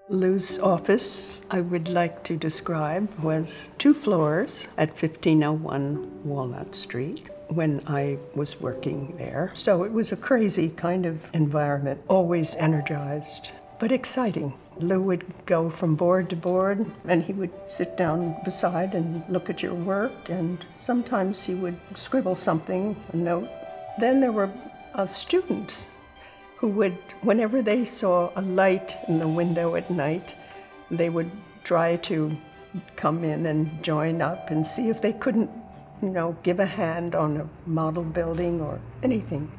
Lou's office, I would like to describe, was 2 floors at 1501 Walnut Street when I was working there. So it was a crazy kind of environment, always energized, but exciting. Lou would go from board to board, and he would sit down beside and look at your work, and sometimes he would scribble something, a note. Then there were students who would, whenever they saw a light in the window at night, they would try to come in and join up and see if they couldn't, give a hand on a model building or anything.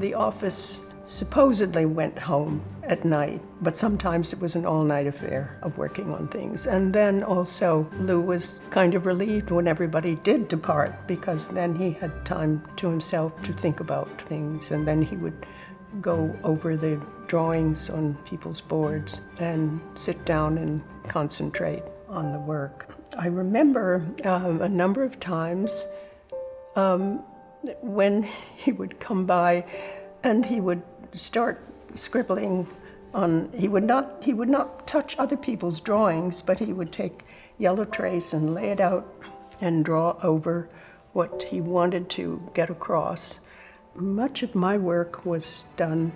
The office supposedly went home at night, but sometimes it was an all-night affair of working on things. And then also Lou was kind of relieved when everybody did depart, because then he had time to himself to think about things, and then he would go over the drawings on people's boards and sit down and concentrate on the work. I remember a number of times when he would come by and he would start scribbling on, he would not touch other people's drawings, but he would take yellow trace and lay it out and draw over what he wanted to get across. Much of my work was done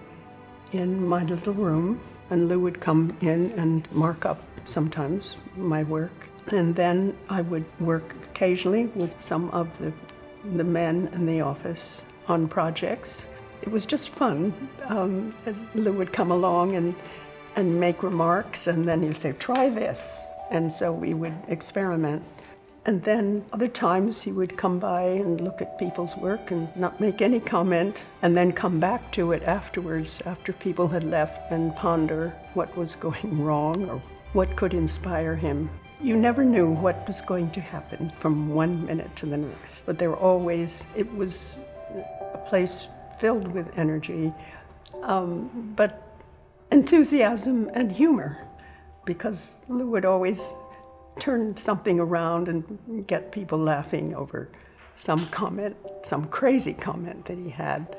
in my little room, and Lou would come in and mark up sometimes my work. And then I would work occasionally with some of the men in the office on projects. It was just fun as Lou would come along and make remarks, and then he'd say, "Try this." And so we would experiment. And then other times he would come by and look at people's work and not make any comment, and then come back to it afterwards, after people had left, and ponder what was going wrong or what could inspire him. You never knew what was going to happen from one minute to the next, but it was a place filled with energy, but enthusiasm and humor, because Lou would always turn something around and get people laughing over some comment, some crazy comment that he had.